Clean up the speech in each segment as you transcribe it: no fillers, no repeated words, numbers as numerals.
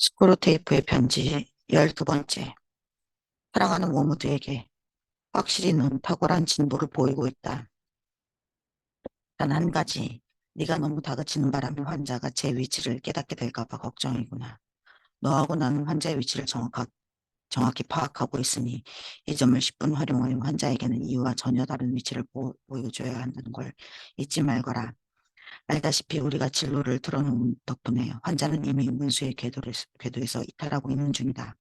스크루테이프의 편지 12번째. 사랑하는 모모드에게 확실히 넌 탁월한 진보를 보이고 있다. 단 한 가지, 네가 너무 다그치는 바람에 환자가 제 위치를 깨닫게 될까 봐 걱정이구나. 너하고 나는 환자의 위치를 정확히 파악하고 있으니 이 점을 10분 활용하여 환자에게는 이유와 전혀 다른 위치를 보여줘야 한다는 걸 잊지 말거라. 알다시피 우리가 진로를 틀어놓은 덕분에 환자는 이미 문수의 궤도에서 이탈하고 있는 중이다.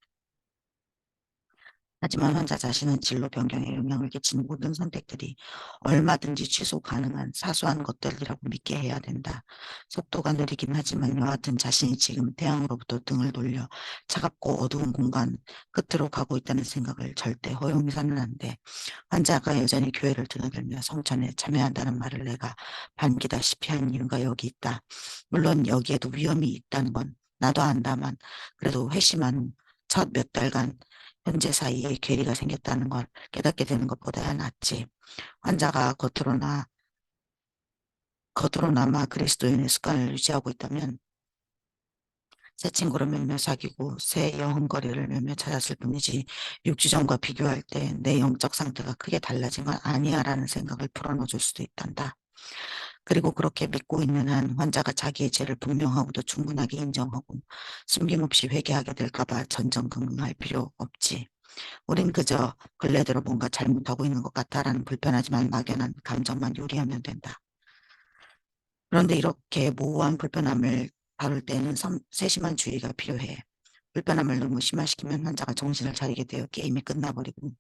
하지만 환자 자신은 진로 변경에 영향을 끼치는 모든 선택들이 얼마든지 취소 가능한 사소한 것들이라고 믿게 해야 된다. 속도가 느리긴 하지만 여하튼 자신이 지금 태양으로부터 등을 돌려 차갑고 어두운 공간 끝으로 가고 있다는 생각을 절대 허용해서는 안 돼. 환자가 여전히 교회를 드나들며 성천에 참여한다는 말을 내가 반기다시피 한 이유가 여기 있다. 물론 여기에도 위험이 있다는 건 나도 안다만 그래도 회심한 첫 몇 달간 현재 사이에 괴리가 생겼다는 걸 깨닫게 되는 것보다야 낫지. 환자가 겉으로나마 그리스도인의 습관을 유지하고 있다면 새 친구를 몇몇 사귀고 새 여행거리를 몇몇 찾았을 뿐이지 6주 전과 비교할 때 내 영적 상태가 크게 달라진 건 아니야라는 생각을 풀어넣어줄 수도 있단다. 그리고 그렇게 믿고 있는 한 환자가 자기의 죄를 분명하고도 충분하게 인정하고 숨김없이 회개하게 될까 봐 전전긍긍할 필요 없지. 우린 그저 근래대로 뭔가 잘못하고 있는 것 같다라는 불편하지만 막연한 감정만 요리하면 된다. 그런데 이렇게 모호한 불편함을 다룰 때는 세심한 주의가 필요해. 불편함을 너무 심화시키면 환자가 정신을 차리게 되어 게임이 끝나버리고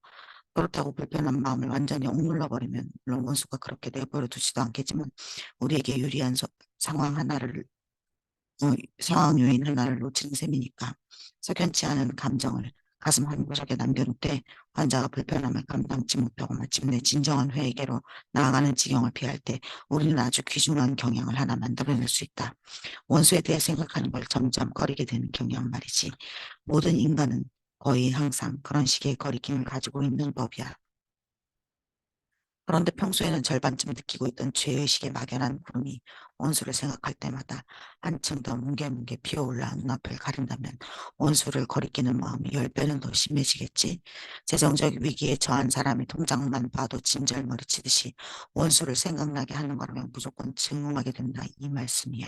그렇다고 불편한 마음을 완전히 억눌러버리면 물론 원수가 그렇게 내버려 두지도 않겠지만 우리에게 유리한 상황 하나를 상황 요인 하나를 놓치는 셈이니까 석연치 않은 감정을 가슴 한구석에 남겨놓되 환자가 불편함을 감당치 못하고 마침내 진정한 회개로 나아가는 지경을 피할 때 우리는 아주 귀중한 경향을 하나 만들어낼 수 있다. 원수에 대해 생각하는 걸 점점 꺼리게 되는 경향 말이지. 모든 인간은 거의 항상 그런 식의 거리낌을 가지고 있는 법이야. 그런데 평소에는 절반쯤 느끼고 있던 죄의식의 막연한 구름이 원수를 생각할 때마다 한층 더 뭉게뭉게 피어올라 눈앞을 가린다면 원수를 거리끼는 마음이 10배는 더 심해지겠지. 재정적 위기에 처한 사람이 통장만 봐도 진절머리 치듯이 원수를 생각나게 하는 거라면 무조건 증오하게 된다 이 말씀이야.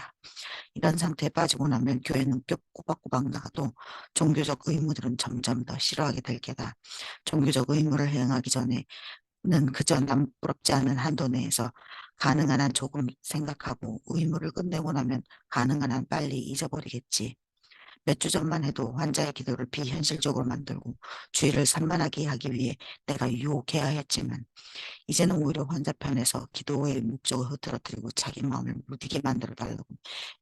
이런 상태에 빠지고 나면 교회는 꼬박꼬박 나가도 종교적 의무들은 점점 더 싫어하게 될 게다. 종교적 의무를 행하기 전에 는 그저 남부럽지 않은 한도 내에서 가능한 한 조금 생각하고 의무를 끝내고 나면 가능한 한 빨리 잊어버리겠지. 몇 주 전만 해도 환자의 기도를 비현실적으로 만들고 주의를 산만하게 하기 위해 내가 유혹해야 했지만 이제는 오히려 환자 편에서 기도의 목적을 흐트러뜨리고 자기 마음을 무디게 만들어 달라고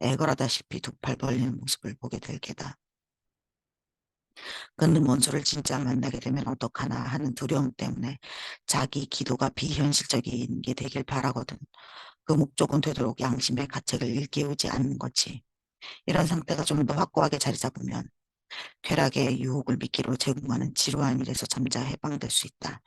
애걸하다시피 두 팔 벌리는 모습을 보게 될 게다. 그는 원수를 진짜 만나게 되면 어떡하나 하는 두려움 때문에 자기 기도가 비현실적인 게 되길 바라거든. 그 목적은 되도록 양심의 가책을 일깨우지 않는 거지. 이런 상태가 좀 더 확고하게 자리 잡으면 쾌락의 유혹을 미끼로 제공하는 지루한 일에서 점차 해방될 수 있다.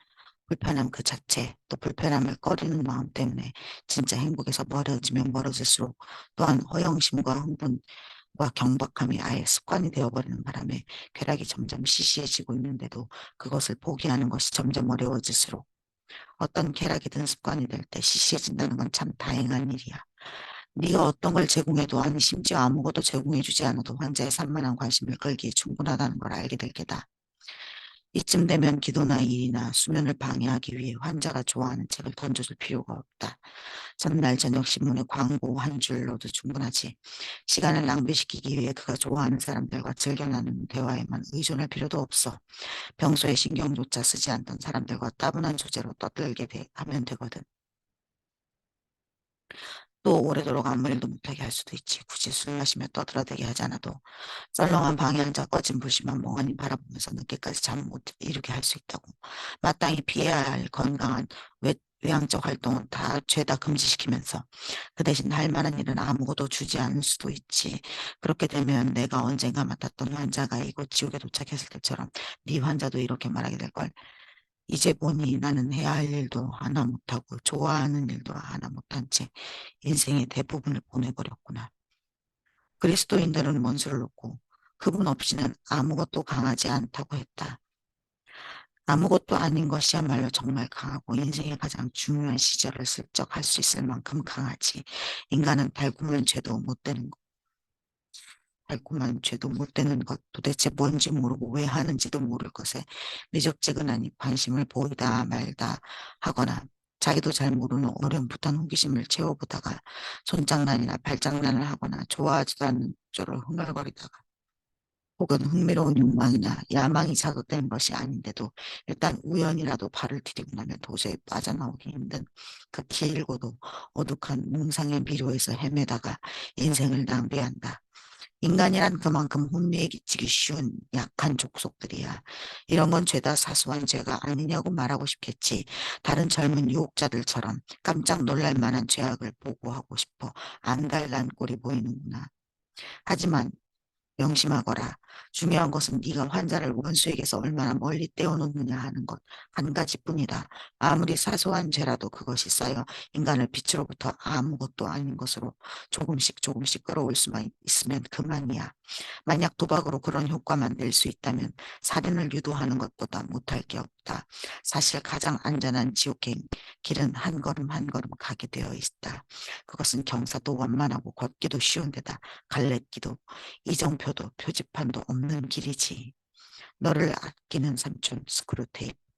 불편함 그 자체, 또 불편함을 꺼리는 마음 때문에 진짜 행복에서 멀어지면 멀어질수록 또한 허영심과 흥분과 경박함이 아예 습관이 되어버리는 바람에 쾌락이 점점 시시해지고 있는데도 그것을 포기하는 것이 점점 어려워질수록 어떤 쾌락이든 습관이 될 때 시시해진다는 건 참 다행한 일이야. 네가 어떤 걸 제공해도 아니 심지어 아무것도 제공해주지 않아도 환자의 산만한 관심을 끌기에 충분하다는 걸 알게 될 게다. 이쯤 되면 기도나 일이나 수면을 방해하기 위해 환자가 좋아하는 책을 던져줄 필요가 없다. 전날 저녁 신문에 광고 한 줄로도 충분하지. 시간을 낭비시키기 위해 그가 좋아하는 사람들과 즐겨 나누는 대화에만 의존할 필요도 없어. 평소에 신경조차 쓰지 않던 사람들과 따분한 주제로 하면 되거든. 또 오래도록 아무 일도 못하게 할 수도 있지. 굳이 술 마시며 떠들어대게 하지 않아도 썰렁한 방에 앉아 꺼진 불씨만 멍하니 바라보면서 늦게까지 잠 못 이루게 할 수 있다고. 마땅히 피해야 할 건강한 외향적 활동은 다 죄다 금지시키면서 그 대신 할 만한 일은 아무것도 주지 않을 수도 있지. 그렇게 되면 내가 언젠가 맡았던 환자가 이곳 지옥에 도착했을 때처럼 네 환자도 이렇게 말하게 될걸. 이제 보니 나는 해야 할 일도 하나 못하고 좋아하는 일도 하나 못한 채 인생의 대부분을 보내버렸구나. 그리스도인들은 원수를 놓고 그분 없이는 아무것도 강하지 않다고 했다. 아무것도 아닌 것이야말로 정말 강하고 인생의 가장 중요한 시절을 슬쩍 할 수 있을 만큼 강하지. 인간은 달콤한 죄도 못 되는 것. 달콤한 죄도 못 되는 것 도대체 뭔지 모르고 왜 하는지도 모를 것에 미적지근하니 관심을 보이다 말다 하거나 자기도 잘 모르는 어렴풋한 호기심을 채워보다가 손장난이나 발장난을 하거나 좋아하지도 않는 쪽으로 흥얼거리다가 혹은 흥미로운 욕망이나 야망이 자극된 것이 아닌데도 일단 우연이라도 발을 디디고 나면 도저히 빠져나오기 힘든 그 길고도 오독한 몽상의 미로에서 헤매다가 인생을 낭비한다. 인간이란 그만큼 혼미에 끼치기 쉬운 약한 족속들이야. 이런 건 죄다 사소한 죄가 아니냐고 말하고 싶겠지. 다른 젊은 유혹자들처럼 깜짝 놀랄 만한 죄악을 보고하고 싶어 안달난 꼴이 보이는구나. 하지만 명심하거라. 중요한 것은 네가 환자를 원수에게서 얼마나 멀리 떼어놓느냐 하는 것 한 가지뿐이다. 아무리 사소한 죄라도 그것이 쌓여 인간을 빛으로부터 아무것도 아닌 것으로 조금씩 조금씩 끌어올 수만 있으면 그만이야. 만약 도박으로 그런 효과만 낼 수 있다면 살인을 유도하는 것보다 못할 게 없다. 사실 가장 안전한 지옥행 길은 한 걸음 한 걸음 가게 되어 있다. 그것은 경사도 완만하고 걷기도 쉬운 데다 갈래길도 이정표도 표지판도 없는 길이지. 너를 아끼는 삼촌 스크루테이프.